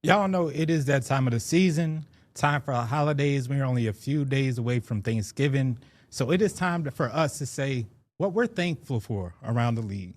Y'all know it is that time of the season, time for our holidays. We're only a few days away from Thanksgiving. So it is time for us to say what we're thankful for around the league.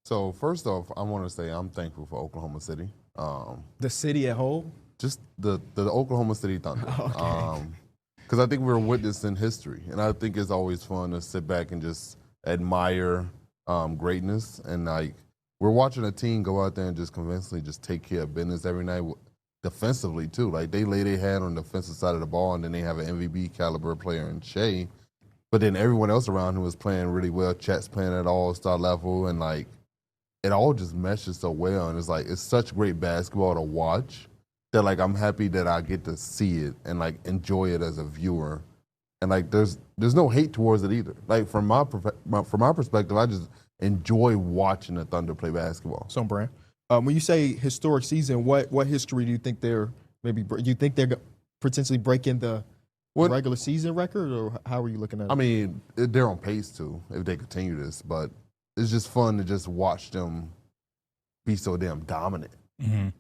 So first off, I want to say I'm thankful for Oklahoma City. The city at whole? Just the Oklahoma City Thunder. Okay. Because I think we're witnessing history, and I think it's always fun to sit back and just admire greatness. And like we're watching a team go out there and just convincingly just take care of business every night, defensively too. Like they lay their hand on the defensive side of the ball, and then they have an MVP caliber player in Shea. But then everyone else around him is playing really well. Chet's playing at all-star level, and like it all just meshes so well. And it's like it's such great basketball to watch that like I'm happy that I get to see it and like enjoy it as a viewer. And like there's no hate towards it either. Like from my perspective, I just enjoy watching the Thunder play basketball. So, Brand, when you say historic season, what history do you think they're do you think they're potentially breaking the regular season record, or how are you looking at it? I mean, they're on pace to if they continue this, but it's just fun to just watch them be so damn dominant. Mm-hmm.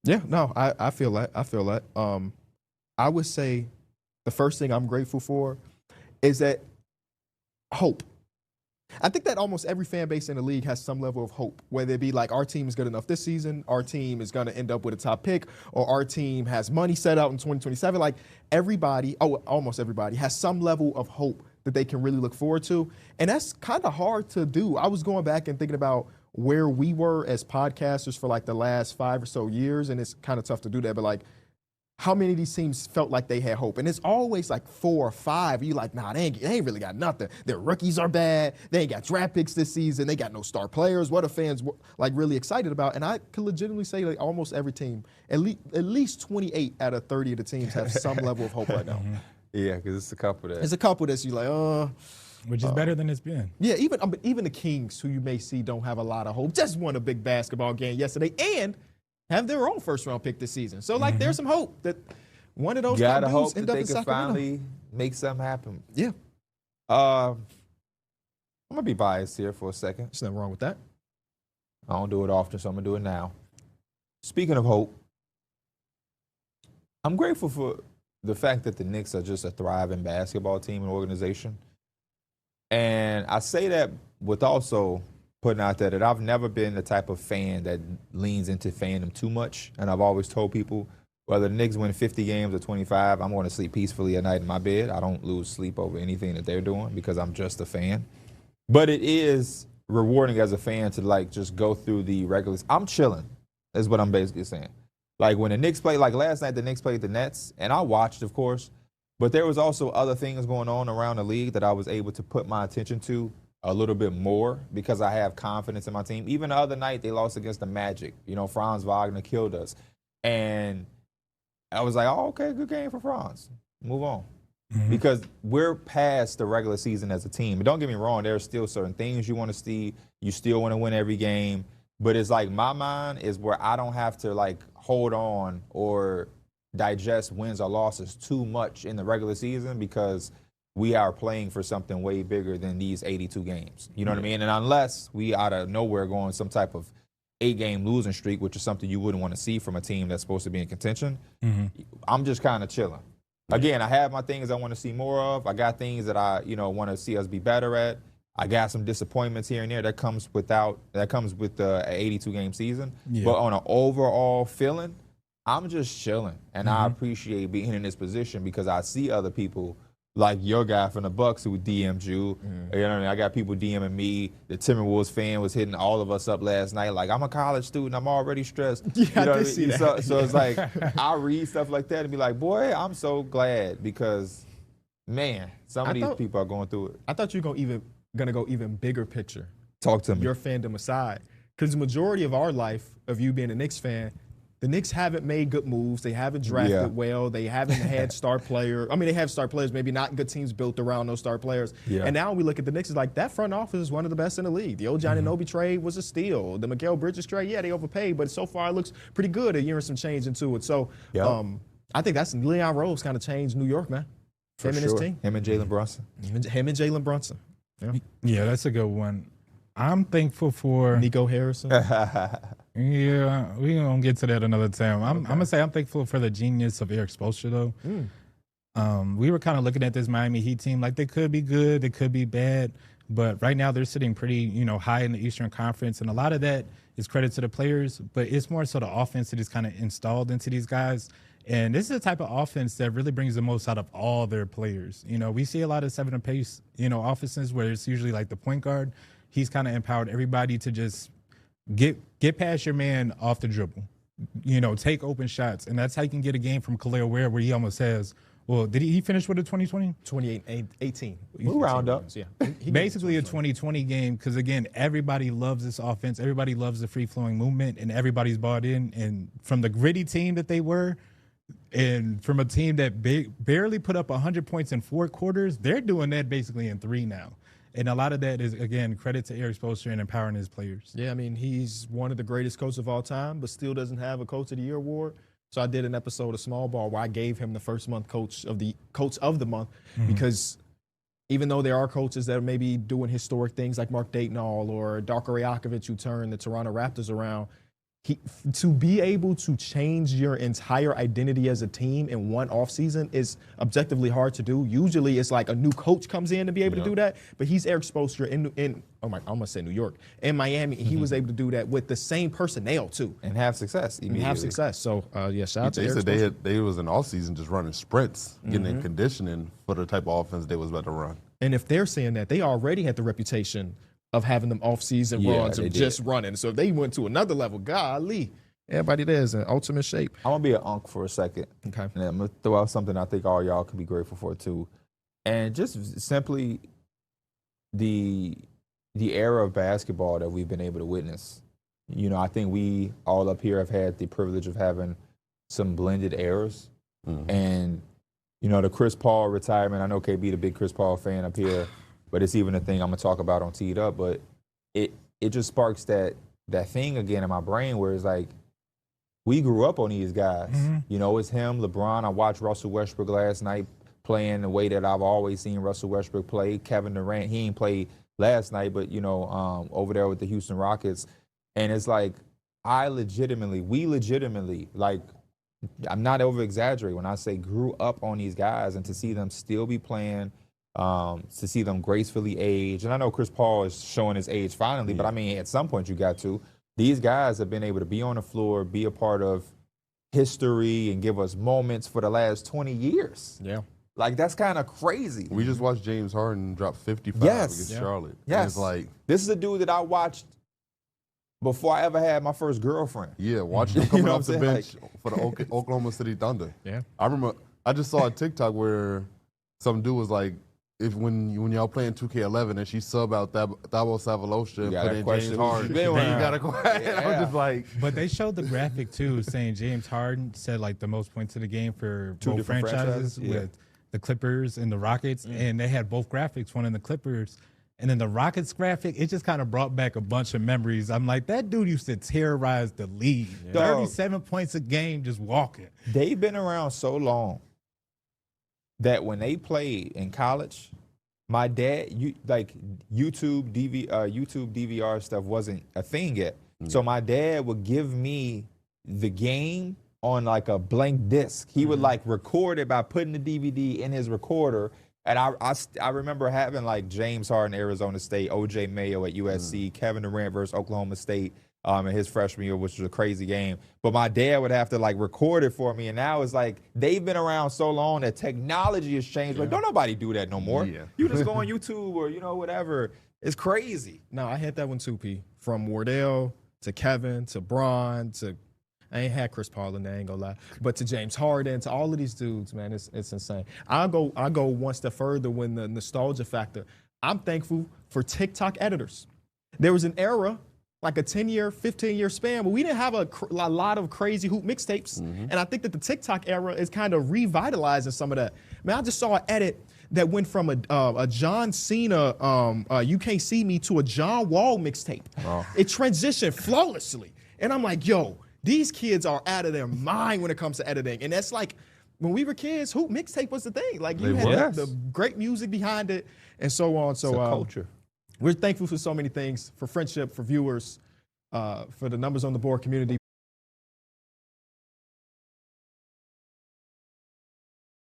Yeah, no, I feel that. I would say the first thing I'm grateful for is that hope. I think that almost every fan base in the league has some level of hope, whether it be like our team is good enough this season, our team is going to end up with a top pick, or our team has money set out in 2027. Like everybody, almost everybody, has some level of hope that they can really look forward to. And that's kind of hard to do. I was going back and thinking about where we were as podcasters for like the last 5 or so years, and it's kind of tough to do that, but like how many of these teams felt like they had hope? And it's always like 4 or 5. You're like, nah, they ain't really got nothing. Their rookies are bad. They ain't got draft picks this season. They got no star players. What are fans like really excited about? And I can legitimately say like almost every team, at least 28 out of 30 of the teams have some level of hope right now. Yeah, because it's a couple that. There's a couple that's you like, which is better than it's been. Yeah, even the Kings, who you may see don't have a lot of hope, just won a big basketball game yesterday and have their own first-round pick this season. So, like, there's some hope that one of those top Gotta hope dudes end that up they in can Sacramento. finally make something happen. Yeah. I'm going to be biased here for a second. There's nothing wrong with that. I don't do it often, so I'm going to do it now. Speaking of hope, I'm grateful for the fact that the Knicks are just a thriving basketball team and organization. And I say that with also putting out there that I've never been the type of fan that leans into fandom too much. And I've always told people, whether the Knicks win 50 games or 25, I'm going to sleep peacefully at night in my bed. I don't lose sleep over anything that they're doing because I'm just a fan. But it is rewarding as a fan to, like, just go through the regular. I'm chilling, is what I'm basically saying. Like, when the Knicks played, like last night, the Knicks played the Nets, and I watched, of course, but there was also other things going on around the league that I was able to put my attention to a little bit more because I have confidence in my team. Even the other night, they lost against the Magic. You know, Franz Wagner killed us. And I was like, oh, okay, good game for Franz. Move on. Mm-hmm. Because we're past the regular season as a team. But don't get me wrong, there are still certain things you want to see. You still want to win every game. But it's like my mind is where I don't have to, like, hold on or digest wins or losses too much in the regular season because we are playing for something way bigger than these 82 games. You know what I mean? And unless we out of nowhere go on some type of 8-game losing streak, which is something you wouldn't want to see from a team that's supposed to be in contention, I'm just kind of chilling. Again, I have my things I want to see more of. I got things that I, want to see us be better at. I got some disappointments here and there that comes with the 82-game season. Yeah. But on an overall feeling, I'm just chilling. And I appreciate being in this position because I see other people like your guy from the Bucks who DM'd you. You know what I mean? I got people DMing me. The Timberwolves fan was hitting all of us up last night. Like, I'm a college student. I'm already stressed. Yeah, you know I did see that. So it's like, I read stuff like that and be like, boy, I'm so glad because, man, some of these people are going through it. I thought you were going to go even bigger picture. Talk to me. Your fandom aside. Because the majority of our life, of you being a Knicks fan, the Knicks haven't made good moves. They haven't drafted well. They haven't had star players. I mean, they have star players, maybe not good teams built around those star players. Yeah. And now we look at the Knicks as like, that front office is one of the best in the league. The old Johnny Nobi trade was a steal. The Mikal Bridges trade, they overpaid, but so far it looks pretty good, a year and some change into it. So I think that's Leon Rose kind of changed New York, man. For him sure. and his team. Him and Jalen Brunson. Him and Jalen Brunson. Yeah, that's a good one. I'm thankful for Nico Harrison. Yeah, we gonna get to that another time. I'm gonna say I'm thankful for the genius of Erik Spoelstra though. We were kind of looking at this Miami Heat team like they could be good, they could be bad, but right now they're sitting pretty, high in the Eastern Conference, and a lot of that is credit to the players, but it's more so the offense that is kind of installed into these guys. And this is the type of offense that really brings the most out of all their players. We see a lot of 7 pace, offenses where it's usually like the point guard. He's kind of empowered everybody to just get past your man off the dribble, take open shots. And that's how you can get a game from Khalil Ware where he almost has, well, did he finish with a 2020? 18. We'll round up. Yeah. Basically a 2020 game because, again, everybody loves this offense. Everybody loves the free-flowing movement, and everybody's bought in. And from the gritty team that they were, and from a team that barely put up 100 points in 4 quarters, they're doing that basically in 3 now. And a lot of that is, again, credit to Erik Spoelstra and empowering his players. Yeah, I mean, he's one of the greatest coaches of all time, but still doesn't have a Coach of the Year award. So I did an episode of Small Ball where I gave him the first month coach of the month because even though there are coaches that are maybe doing historic things like Mark Daigneault or Darko Rajakovic who turned the Toronto Raptors around, to be able to change your entire identity as a team in one offseason is objectively hard to do. Usually it's like a new coach comes in to be able to do that, but he's Erik Spoelstra I almost said New York, in Miami, he was able to do that with the same personnel too. And have success immediately. So, shout out to Erik said Spoelstra. they was in off season just running sprints, getting in conditioning for the type of offense they was about to run. And if they're saying that, they already had the reputation of having them off-season runs of just running. So if they went to another level, golly, everybody there is in ultimate shape. I'm going to be an unk for a second. Okay. And I'm going to throw out something I think all y'all could be grateful for too. And just simply the era of basketball that we've been able to witness. I think we all up here have had the privilege of having some blended eras. And, the Chris Paul retirement, I know KB the big Chris Paul fan up here, but it's even a thing I'm going to talk about on Teed Up. But it just sparks that thing again in my brain where it's like, we grew up on these guys. It's him, LeBron. I watched Russell Westbrook last night playing the way that I've always seen Russell Westbrook play. Kevin Durant, he ain't played last night, but, over there with the Houston Rockets. And it's like, we legitimately, like, I'm not over-exaggerating when I say grew up on these guys, and to see them still be playing, to see them gracefully age. And I know Chris Paul is showing his age finally, but I mean, at some point you got to. These guys have been able to be on the floor, be a part of history, and give us moments for the last 20 years. Yeah. Like, that's kind of crazy. We just watched James Harden drop 55 against Charlotte. Yes. And it's like, this is a dude that I watched before I ever had my first girlfriend. yeah, watching him coming off the saying? bench for the Oklahoma City Thunder. Yeah. I remember, I just saw a TikTok where some dude was like, when y'all playing 2K11 and she sub out Thabo Savalosha and put in James Harden, then you gotta go ahead. I was just like, But they showed the graphic too, saying James Harden said like the most points in the game for Two both different franchises with the Clippers and the Rockets, and they had both graphics, one in the Clippers. And then the Rockets graphic, it just kind of brought back a bunch of memories. I'm like, that dude used to terrorize the league. 37 points a game just walking. They've been around so long that when they played in college, my dad, YouTube DVR stuff wasn't a thing yet. So my dad would give me the game on like a blank disc. He would like record it by putting the DVD in his recorder. And I remember having like James Harden, Arizona State, O.J. Mayo at USC, Kevin Durant versus Oklahoma State in his freshman year, which was a crazy game. But my dad would have to like record it for me. And now it's like they've been around so long that technology has changed. Like, don't nobody do that no more. Yeah. You just go on YouTube or, whatever. It's crazy. No, I had that one too, P. From Wardell to Kevin to Bron to, I ain't had Chris Paul in there, I ain't gonna lie. But to James Harden, to all of these dudes, man, it's insane. I'll go one step further when the nostalgia factor. I'm thankful for TikTok editors. There was an era, like a 10-year, 15-year span, where we didn't have a lot of crazy hoop mixtapes. And I think that the TikTok era is kind of revitalizing some of that. Man, I just saw an edit that went from a John Cena, You Can't See Me, to a John Wall mixtape. Wow. It transitioned flawlessly. And I'm like, yo, these kids are out of their mind when it comes to editing. And that's like, when we were kids, hoop mixtape was the thing. Like, you had the great music behind it and so on. So, it's a culture. we're thankful for so many things, for friendship, for viewers, for the numbers on the board community.